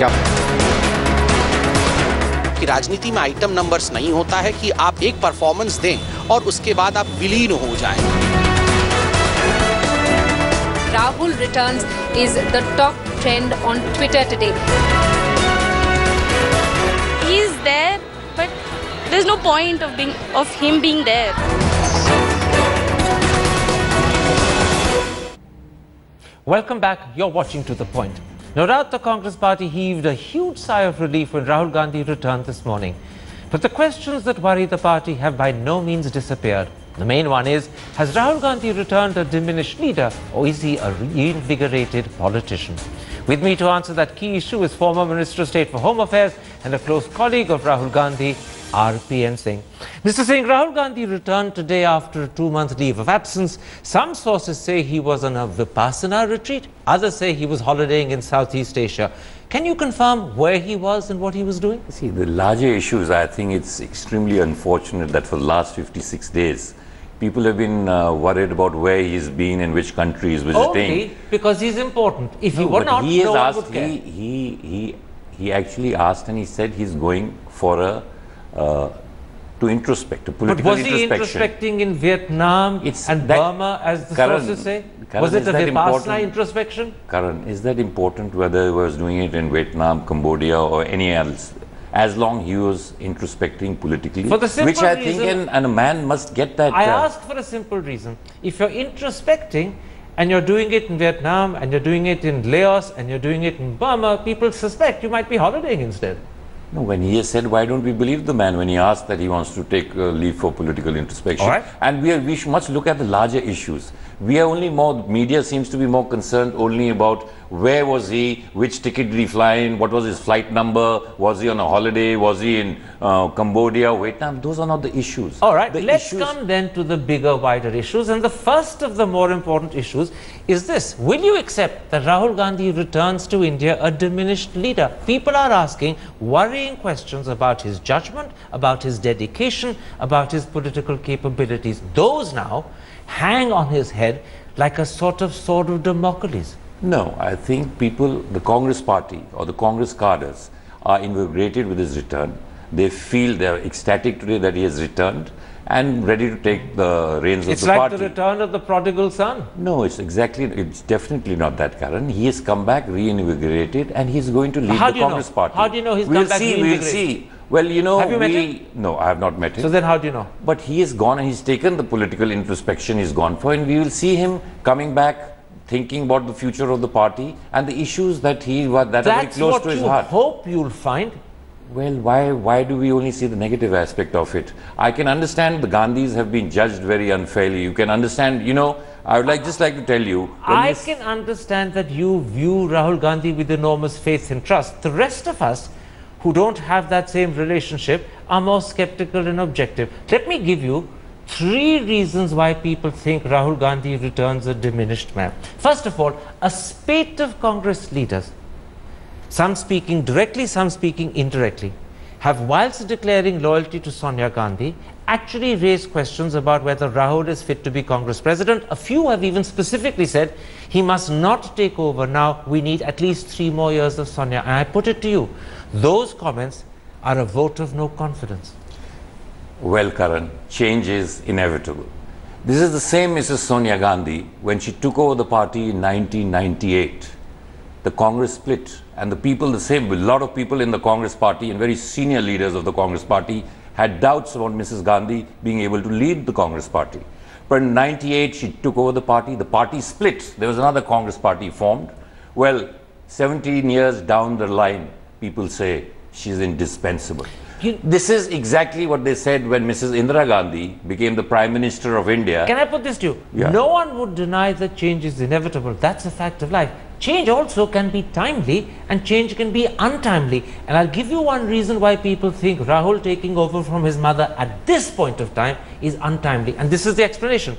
क्या कि राजनीति में आइटम नंबर्स नहीं होता है कि आप एक परफॉर्मेंस दें और उसके बाद आप विलीन हो जाएं। Rahul returns is the top trend on Twitter today. He is there, but there's no point of him being there. Welcome back. You're watching To The Point. No doubt the Congress party heaved a huge sigh of relief when Rahul Gandhi returned this morning. But the questions that worry the party have by no means disappeared. The main one is, has Rahul Gandhi returned a diminished leader, or is he a reinvigorated politician? With me to answer that key issue is former Minister of State for Home Affairs and a close colleague of Rahul Gandhi, RPN Singh. Mr. Singh, Rahul Gandhi returned today after a 2-month leave of absence. Some sources say he was on a Vipassana retreat. Others say he was holidaying in Southeast Asia. Can you confirm where he was and what he was doing? See, the larger issues, I think it's extremely unfortunate that for the last 56 days, people have been worried about where he's been and which country he's visiting. Okay, because he's important. If he were not, no one would care. He actually asked and he said he's going for a to introspect, a political introspection. But was he introspecting in Vietnam and Burma, as the sources say? Was it a Vipassana introspection? Karan, is that important whether he was doing it in Vietnam, Cambodia or any else? As long he was introspecting politically, for the simple which I reason, think and a man must get that. I ask for a simple reason. If you're introspecting and you're doing it in Vietnam and you're doing it in Laos and you're doing it in Burma, people suspect you might be holidaying instead. No, when he has said, why don't we believe the man when he asked that he wants to take leave for political introspection? All right. And we must look at the larger issues. We are only more, media seems to be more concerned only about where was he, which ticket did he fly in, what was his flight number, was he on a holiday, was he in Cambodia, Vietnam? Those are not the issues. All right, let's come then to the bigger, wider issues. And the first of the more important issues is this. Will you accept that Rahul Gandhi returns to India a diminished leader? People are asking worrying questions about his judgment, about his dedication, about his political capabilities. Those now hang on his head like a sort of sword of Damocles. No, I think people, the Congress party or the Congress cadres are invigorated with his return. They feel they are ecstatic today that he has returned and ready to take the reins of the party. It's like the return of the prodigal son. No, it's definitely not that, Karan. He has come back reinvigorated and he's going to lead the Congress party. How do you know he's come back reinvigorated? We'll see. Well, you know, have you met him? No, I have not met him. So then how do you know? But he has gone and he's taken the political introspection he's gone for, and we will see him coming back thinking about the future of the party and the issues that are very close to his heart. That's what you hope you'll find. Well, why do we only see the negative aspect of it? I can understand the Gandhis have been judged very unfairly. You can understand, you know, I would just like to tell you. I can understand that you view Rahul Gandhi with enormous faith and trust. The rest of us who don't have that same relationship are more skeptical and objective. Let me give you 3 reasons why people think Rahul Gandhi returns a diminished man. First of all, a spate of Congress leaders, some speaking directly, some speaking indirectly, have, whilst declaring loyalty to Sonia Gandhi, actually raised questions about whether Rahul is fit to be Congress president. A few have even specifically said he must not take over now. We need at least 3 more years of Sonia. And I put it to you, those comments are a vote of no confidence. Well, Karan, change is inevitable. This is the same Mrs. Sonia Gandhi when she took over the party in 1998. The Congress split and the people, a lot of people in the Congress party and very senior leaders of the Congress party had doubts about Mrs. Gandhi being able to lead the Congress party. But in 98, she took over the party split, there was another Congress party formed. Well, 17 years down the line, people say she's indispensable. This is exactly what they said when Mrs. Indira Gandhi became the Prime Minister of India. Can I put this to you? Yeah. No one would deny that change is inevitable. That's a fact of life. Change also can be timely and change can be untimely. And I'll give you one reason why people think Rahul taking over from his mother at this point of time is untimely. And this is the explanation.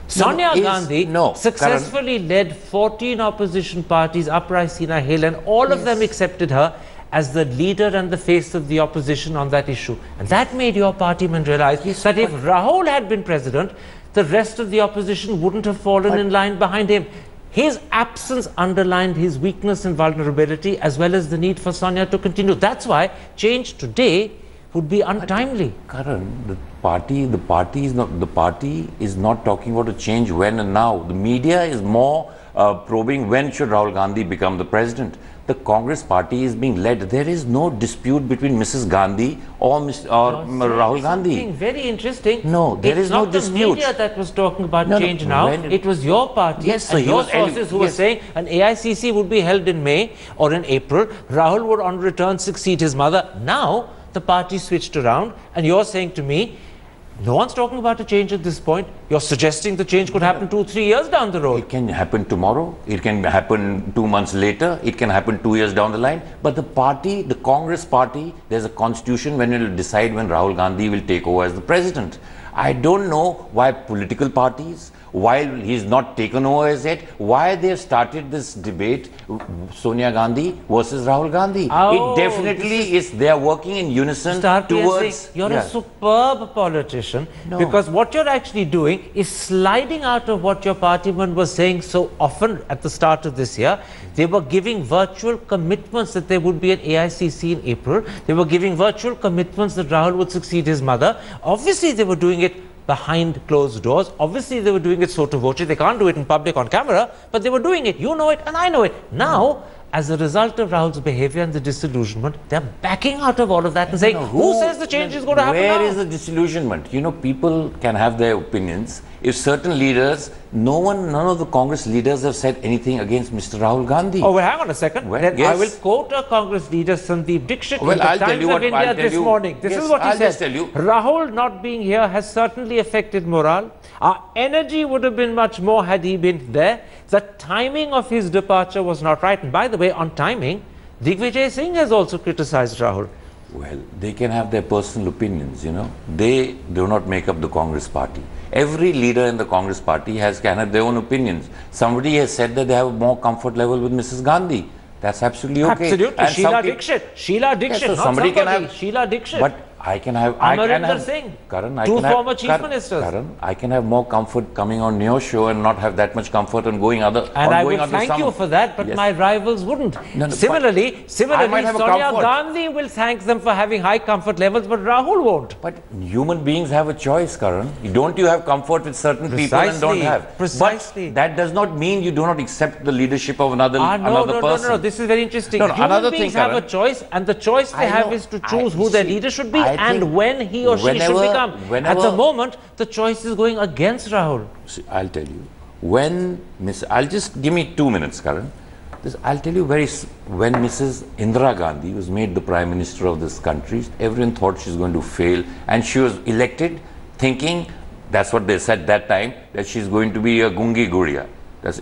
Sonia Gandhi successfully led 14 opposition parties, Uprise Sina Hill, and all of them accepted her as the leader and the face of the opposition on that issue. And that made your partymen realize that if Rahul had been president, the rest of the opposition wouldn't have fallen in line behind him. His absence underlined his weakness and vulnerability, as well as the need for Sonia to continue. That's why change today would be untimely. Karan, the party is not talking about a change when and now. The media is more probing when should Rahul Gandhi become the president. The Congress party is being led. There is no dispute between Mrs. Gandhi or Rahul Gandhi. Very interesting. No, there is no dispute. It's not the media that was talking about change now. It was your party and your sources who were saying an AICC would be held in May or in April. Rahul would on return succeed his mother. Now the party switched around and you're saying to me, no one's talking about a change at this point. You're suggesting the change could happen 2-3 years down the road. It can happen tomorrow. It can happen 2 months later. It can happen 2 years down the line. But the party, the Congress party, there's a constitution when it will decide when Rahul Gandhi will take over as the president. I don't know why political parties, while he's not taken over as yet, why they have started this debate, Sonia Gandhi versus Rahul Gandhi. Oh, it definitely is, they are working in unison towards... You're a superb politician, because what you're actually doing is sliding out of what your partyman was saying so often at the start of this year. They were giving virtual commitments that there would be an AICC in April. They were giving virtual commitments that Rahul would succeed his mother. Obviously, they were doing it behind closed doors. Obviously, they were doing it sotto voce. They can't do it in public on camera, but they were doing it. You know it and I know it. Now, as a result of Rahul's behavior and the disillusionment, they're backing out of all of that and saying, who says the change is going to happen now? Where is the disillusionment? You know, people can have their opinions. If certain leaders, none of the Congress leaders have said anything against Mr. Rahul Gandhi. Oh, well, hang on a second. Well, I will quote a Congress leader, Sandeep Dixit, in the Times of India this morning. This is what he said. Rahul not being here has certainly affected morale. Our energy would have been much more had he been there. The timing of his departure was not right. And by the way, on timing, Digvijay Singh has also criticized Rahul. Well, they can have their personal opinions, you know. They do not make up the Congress party. Every leader in the Congress party can have their own opinions. Somebody has said that they have a more comfort level with Mrs. Gandhi. That's absolutely okay. Absolutely. And Sheila Dixit. Sheila Dixit. So somebody can have Sheila Dixit. But I can have Singh. Karan, two former chief ministers. Karan, I can have more comfort coming on your show and not have that much comfort on going other. And I would thank you for that, but my rivals wouldn't. Similarly, Sonia Gandhi will thank them for having high comfort levels, but Rahul won't. But human beings have a choice, Karan. Don't you have comfort with certain people and don't have? Precisely. But that does not mean you do not accept the leadership of another person. No. This is very interesting. Human beings have a choice, and the choice they have is to choose who their leader should be and when he or she should become. At the moment, the choice is going against Rahul. See, I'll tell you. I'll just give me 2 minutes, Karan. I'll tell you when Mrs. Indira Gandhi was made the Prime Minister of this country, everyone thought she's going to fail, and she was elected thinking, that's what they said that time, that she's going to be a Gungi Guriya. That's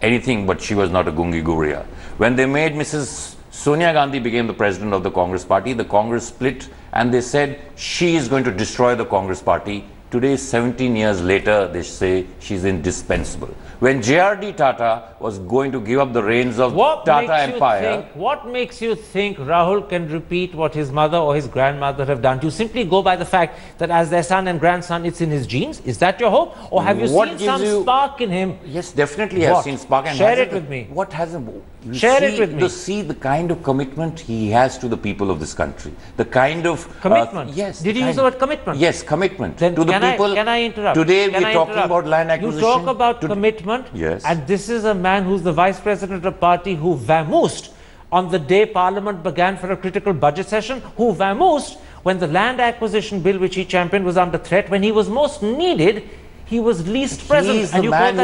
anything but she was not a Gungi Guriya. When they made Mrs. Sonia Gandhi became the president of the Congress party, the Congress split and they said she is going to destroy the Congress party. Today, 17 years later, they say she's indispensable. When J.R.D. Tata was going to give up the reins of Tata Empire... What makes you think Rahul can repeat what his mother or his grandmother have done? Do you simply go by the fact that as their son and grandson, it's in his genes? Is that your hope? Or have you seen some spark in him? Yes, definitely I've seen spark. And share it with me. What hasn't... Share it with me. To see the kind of commitment he has to the people of this country. The kind of... Commitment? Yes. Did you use the word commitment? Yes, commitment. Then to the people. Can I interrupt? Today we're talking about land acquisition. You talk about commitment. Yes. And this is a man who's the vice president of party who vamoosed on the day Parliament began for a critical budget session, who vamoosed when the land acquisition bill which he championed was under threat, when he was most needed. He was least present. He is the man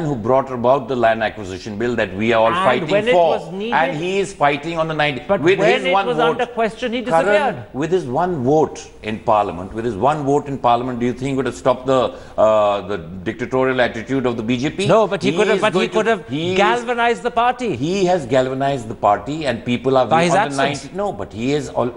who brought about the land acquisition bill that we are all fighting for. And he is fighting on the 90th. But when it was under question, he disappeared. With his one vote in Parliament, do you think would have stopped the dictatorial attitude of the BJP? No, but he could have galvanized the party. He has galvanized the party and people are by his absence. No, but he is all...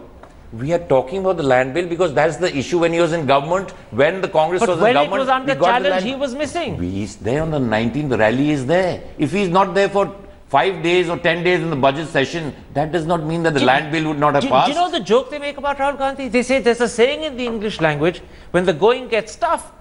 We are talking about the land bill because that's the issue when he was in government, when the Congress was in government. But when it was under challenge, he was missing. He's there on the 19th, the rally is there. If he's not there for 5 days or 10 days in the budget session, that does not mean that the land bill would not have passed. Do you know the joke they make about Rahul Gandhi? They say there's a saying in the English language, when the going gets tough,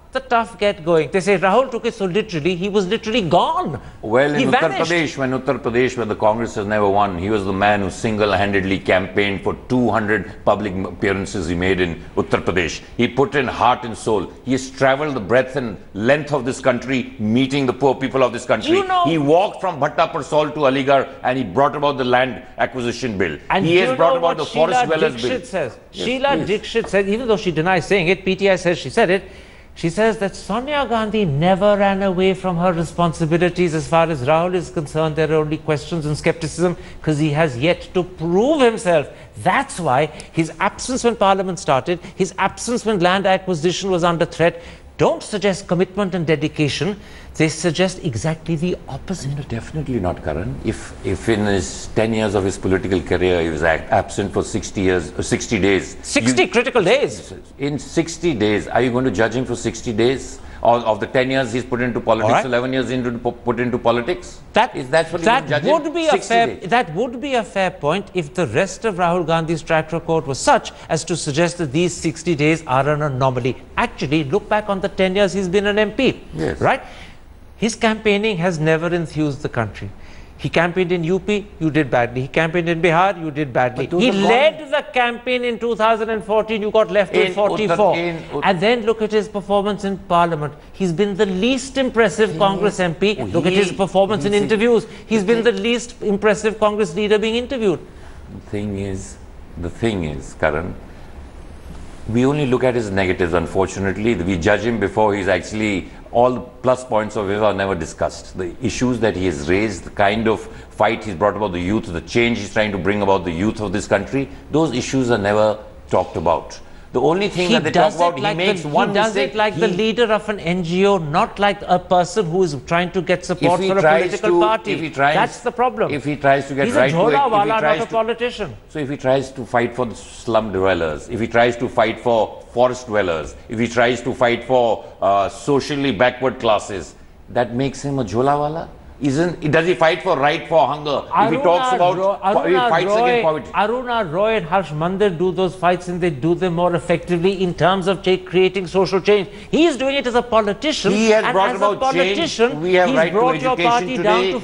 get going. They say Rahul took it so literally, he was literally gone. Well, he in vanished. Uttar Pradesh, when the Congress has never won, he was the man who single-handedly campaigned for 200 public appearances he made in Uttar Pradesh. He put in heart and soul. He has travelled the breadth and length of this country, meeting the poor people of this country. You know, he walked from Bhatta Parsol to Aligarh, and he brought about the land acquisition bill. And he has brought about the forest dwellers bill. Says? Yes, Sheila Dixit says, even though she denies saying it, PTI says she said it. She says that Sonia Gandhi never ran away from her responsibilities. As far as Rahul is concerned, there are only questions and skepticism because he has yet to prove himself. That's why his absence when Parliament started, his absence when land acquisition was under threat, don't suggest commitment and dedication. They suggest exactly the opposite. No, definitely not, Karan. If in his 10 years of his political career he was absent for 60 days. 60 critical days? In 60 days, are you going to judge him for 60 days? Of the 10 years he's put into politics, right. 11 years put into politics? That would be a fair point if the rest of Rahul Gandhi's track record was such as to suggest that these 60 days are an anomaly. Actually, look back on the 10 years he's been an MP, yes. Right? His campaigning has never enthused the country. He campaigned in UP, you did badly. He campaigned in Bihar, you did badly. He led the campaign in 2014, you got left with 44. And then look at his performance in Parliament. He's been the least impressive Congress MP. Look at his performance in interviews. He's been the least impressive Congress leader being interviewed. The thing is, Karan, we only look at his negatives, unfortunately. We judge him before he's actually, all the plus points of him are never discussed. The issues that he has raised, the kind of fight he's brought about the youth, the change he's trying to bring about the youth of this country, those issues are never talked about. The only thing that they talk about, he makes one mistake. He does it like the leader of an NGO, not like a person who is trying to get support for a political party. That's the problem. If he tries to get He's a jhola-wala, not a politician. So if he tries to fight for the slum dwellers, if he tries to fight for forest dwellers, if he tries to fight for socially backward classes, that makes him a jhola-wala? Does he fight for right for hunger? If he talks about, he fights against poverty. Aruna Roy and Harsh Mandir do those fights and they do them more effectively in terms of creating social change. He is doing it as a politician. He has brought about change. We have right to education today.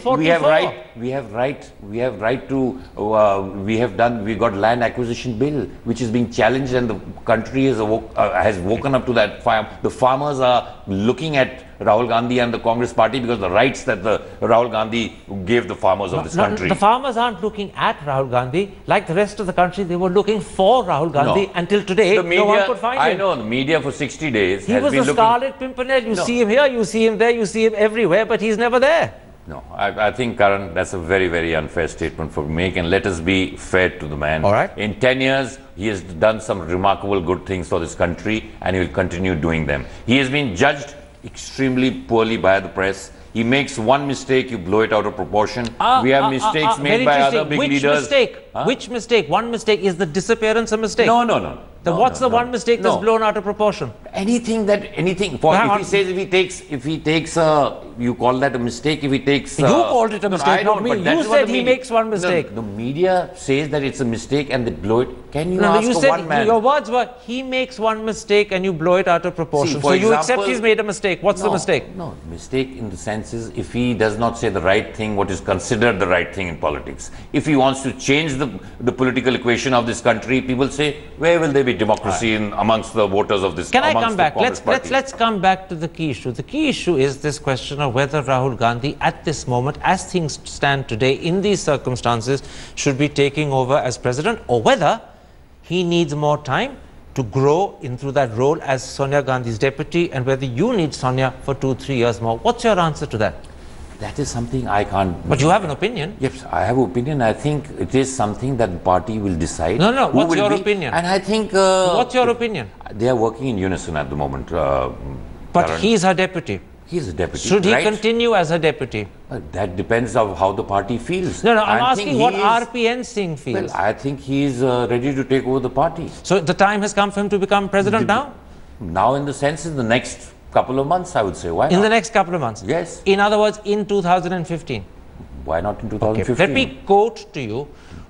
We got land acquisition bill, which is being challenged, and the country has woken up to that fire. The farmers are looking at Rahul Gandhi and the Congress party because the rights that the Rahul Gandhi gave the farmers of this country. The farmers aren't looking at Rahul Gandhi. Like the rest of the country, they were looking for Rahul Gandhi until today. No one could find him. I know, the media for 60 days he was the Scarlet Pimpernel. You see him here, you see him there, you see him everywhere, but he's never there. No, I think, Karan, that's a very, very unfair statement for me, and let us be fair to the man. All right. In 10 years, he has done some remarkable good things for this country, and he will continue doing them. He has been judged extremely poorly by the press. He makes one mistake, you blow it out of proportion. We have mistakes made by other big leaders. Which mistake? One mistake. Is the disappearance a mistake? No. What's the one mistake that's blown out of proportion? If he takes you call that a mistake, if he takes... You called it a mistake, not me. You said he makes one mistake. The media says that it's a mistake and they blow it. Can you ask one man? Your words were, he makes one mistake and you blow it out of proportion. So you accept he's made a mistake. What's the mistake? No, mistake in the sense is if he does not say the right thing, what is considered the right thing in politics. If he wants to change the political equation of this country, people say, where will there be democracy amongst the voters of this country? Can I come back? Let's come back to the key issue. The key issue is this question of whether Rahul Gandhi at this moment, as things stand today, in these circumstances, should be taking over as president, or whether he needs more time to grow into that role as Sonia Gandhi's deputy, and whether you need Sonia for 2-3 years more. What's your answer to that? That is something I can't... But you have an opinion. Yes, I have an opinion. I think it is something that the party will decide. No, what's your opinion? And I think... what's your opinion? They are working in unison at the moment. But he's her deputy. He's a deputy. Should he continue as a deputy? That depends on how the party feels. No, I'm asking what RPN Singh feels. Well, I think he is ready to take over the party. So the time has come for him to become president now? Now, in the sense, in the next couple of months, I would say. Why not? In the next couple of months? Yes. In other words, in 2015? Why not in 2015? Okay. Let me quote to you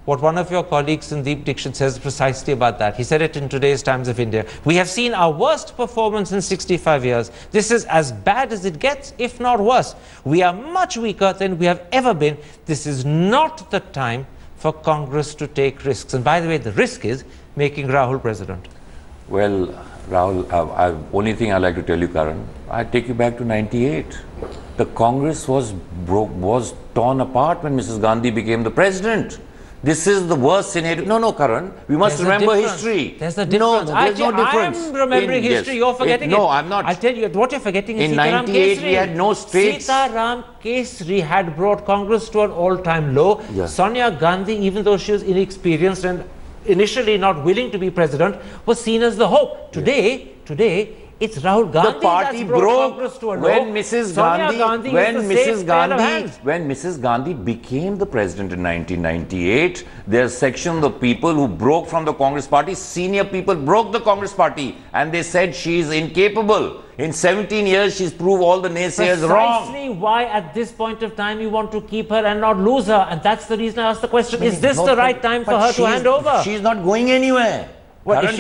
what one of your colleagues, Sandeep Dixit, says precisely about that. He said it in today's Times of India. We have seen our worst performance in 65 years. This is as bad as it gets, if not worse. We are much weaker than we have ever been. This is not the time for Congress to take risks. And by the way, the risk is making Rahul president. Well, Rahul, only thing I like to tell you, Karan, I take you back to 98. The Congress was torn apart when Mrs. Gandhi became the president. This is the worst scenario. No, Karan, we must remember history. There's a difference. No, there's no difference. I'm remembering history, you're forgetting it. No, I'm not. I'll tell you, what you're forgetting is in 98 we had no states. Sitaram Kesri had brought Congress to an all-time low. Yes. Sonia Gandhi, even though she was inexperienced and initially not willing to be president, was seen as the hope. Today, it's Rahul Gandhi. The party broke when Mrs. Gandhi became the president in 1998. There's a section of the people who broke from the Congress party, senior people broke the Congress party, and they said she is incapable. In 17 years, she's proved all the naysayers wrong. Precisely why at this point of time you want to keep her and not lose her. And that's the reason I asked the question, is this the right time for her to hand over? She's not going anywhere. Well, if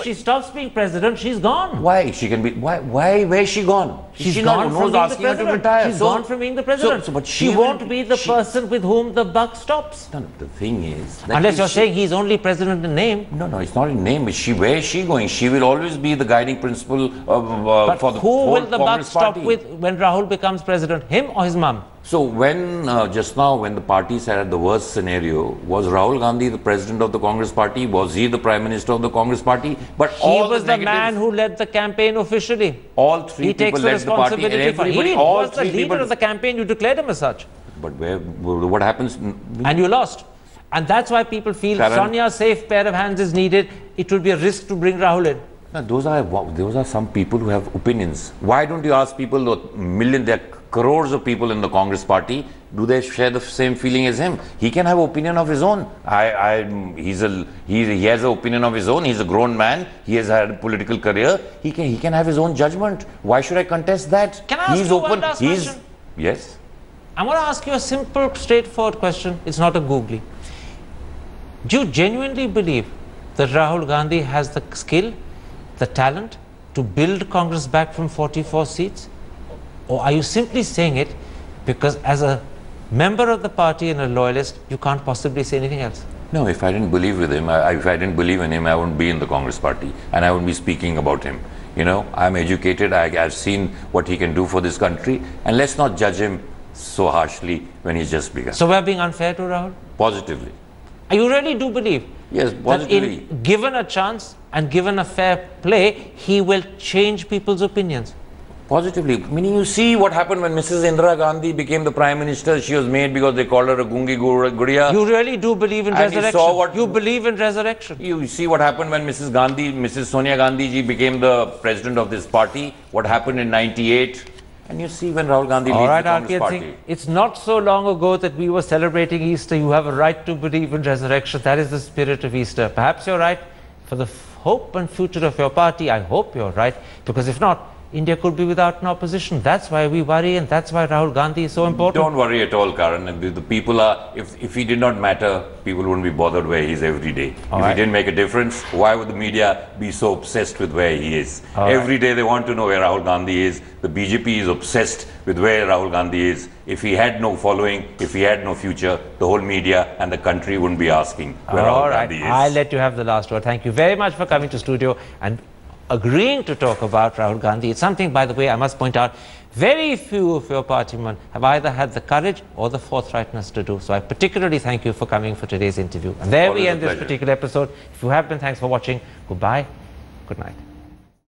she stops being president, she's gone. Why? She can be. Why? Where is she gone? She's gone from being the president. She's gone from being the president. But she won't be the person with whom the buck stops. No, the thing is, unless you're saying he's only president in name. No, it's not in name. Where is she going? She will always be the guiding principle for the who will the buck Congress stop party. with when Rahul becomes president? Him or his mum? So when just now when the party said at the worst scenario, was Rahul Gandhi the president of the Congress party? Was he the prime minister of the Congress party? But he was the man who led the campaign officially. All three people led the party, and everybody. He was the leader of the campaign. You declared him as such. But what happens? And you lost. And that's why people feel Sonia's safe pair of hands is needed. It will be a risk to bring Rahul in. Now, those are some people who have opinions. Why don't you ask people, there are crores of people in the Congress party, do they share the same feeling as him? He can have an opinion of his own. He has an opinion of his own. He's a grown man. He has had a political career. He can have his own judgment. Why should I contest that? Can I ask you one last question? Yes. I want to ask you a simple, straightforward question. It's not a googly. Do you genuinely believe that Rahul Gandhi has the skill, the talent to build Congress back from 44 seats? Or are you simply saying it because as a member of the party and a loyalist, you can't possibly say anything else? No, if I didn't believe with him, if I didn't believe in him, I wouldn't be in the Congress party and I wouldn't be speaking about him. You know, I'm educated, I've seen what he can do for this country, and let's not judge him so harshly when he's just begun. So we're being unfair to Rahul? Positively. You really do believe yes, positively. That given a chance and given a fair play, he will change people's opinions? Positively. Meaning, you see what happened when Mrs. Indira Gandhi became the Prime Minister. She was made because they called her a Gungi Gudiya. You really do believe in resurrection? You believe in resurrection? You see what happened when Mrs. Sonia Gandhi ji became the president of this party. What happened in 98. And you see when Rahul Gandhi leads the Congress party. It's not so long ago that we were celebrating Easter. You have a right to believe in resurrection. That is the spirit of Easter. Perhaps you're right. For the hope and future of your party, I hope you're right. Because if not, India could be without an opposition. That's why we worry, and that's why Rahul Gandhi is so important. Don't worry at all, Karan. And the people are, if he did not matter, people wouldn't be bothered where he is every day. If he didn't make a difference, why would the media be so obsessed with where he is? Every day they want to know where Rahul Gandhi is. The BJP is obsessed with where Rahul Gandhi is. If he had no following, if he had no future, the whole media and the country wouldn't be asking where Rahul Gandhi is. I'll let you have the last word. Thank you very much for coming to studio and agreeing to talk about Rahul Gandhi. It's something, by the way, I must point out, very few of your partymen have either had the courage or the forthrightness to do. So I particularly thank you for coming for today's interview. And there we end this particular episode. If you have been, thanks for watching. Goodbye. Good night.